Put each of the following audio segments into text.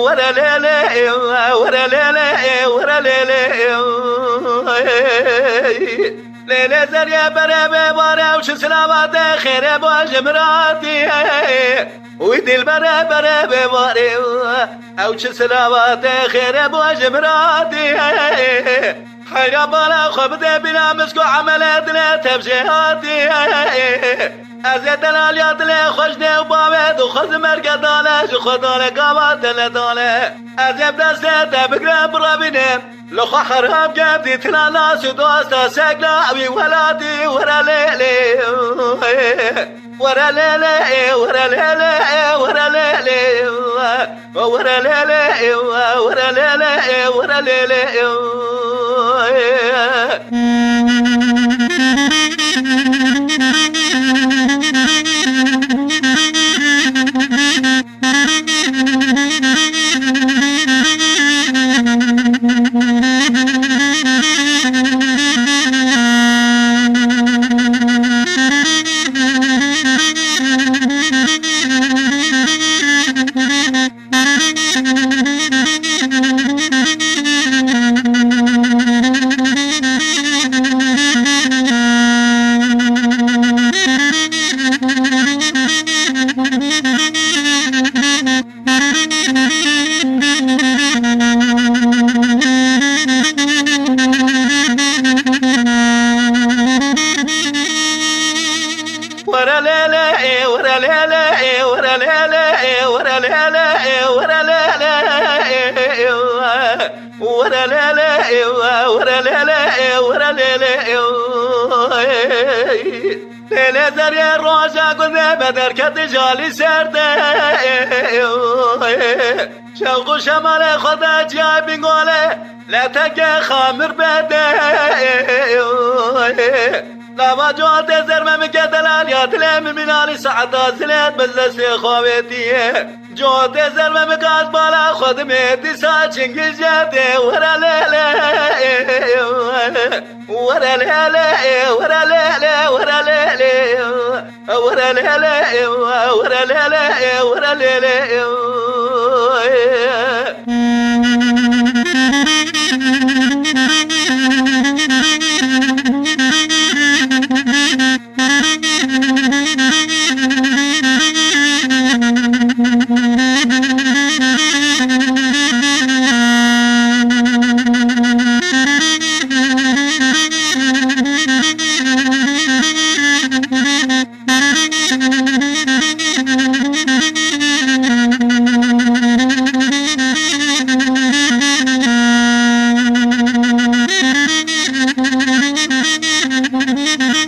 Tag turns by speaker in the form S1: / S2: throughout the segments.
S1: ورا ليلي ورا ليلي ورا ليلي ليلي زريا برا بارا وش سلامات خير بوجمراتي ويدي البرا برا باري وش سلامات خير بوجمراتي حيا بالا خبدة بلا مسكو عملت لا تبجيهاتي ازيد الاليات لي خوشني وبابد وخذ مرقة دالش خدالة قامت لدالة ازيب دستة بقرب رابيني لخو حرام جبدي تلا ناس دوستا سقنا ابي ولادي ورا ليلي ورا ليلي ورا ليلي ورا ليلي ورا ليلي ورا ليلي ورا ليلي ورا ليلي ورا ليلي ورا ليلي ورا ليلي ورا ليلي ورا ليلي ورا ليلي ورا ليلي ليلي زريا روجا قلنا بدر كتجالي سرده شوق شمال خدا جاي بنقوله لا تلقى خامر بده لما جوات زرمه مكتلال يا تلم من علي ساعة زلت بزلسي خواتي جوات زرمه مكاس بالا خد ميتي ساچنگ جاده ورا ليلي ورا ليلي ورا ليلي ورا ليلي ورا ليلي ورا ليلي ورا ليلي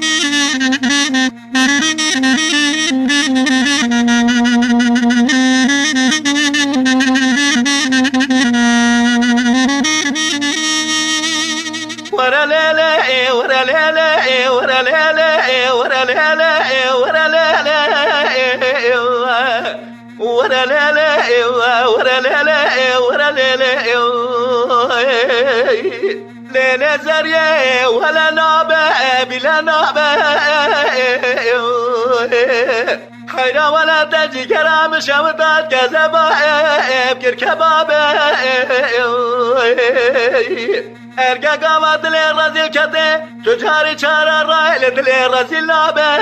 S1: ورا ليلي ورا ليلي ورا ليلي ورا ليلي ورا ليلي ورا ليلي ورا ليلي ورا ليلي ليلي زريا ولا نوبة بلا نوبة حيرا ولا تجي كرام شوطات كذبة ابكر كبابة ارقا قامت لي رزيل كده تجاري شارع رايلت لي رزيل لابه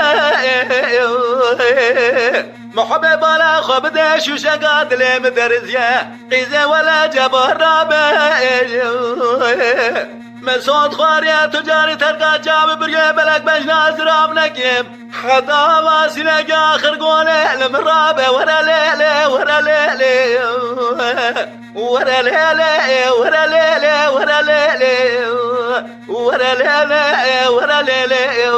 S1: محبة بالا خبده شو شقاد لي مدرزية قيزة ولا جبه رابه من صوت خواريا تجاري ترقى جاب برقى بلك بجنا زراب نقيم حتى واسلك آخر قوله المرابة ورا ليلي ورا ليلي ورا ليلي ورا ليلي ورا ليلي ورا ليلي ورا ليلي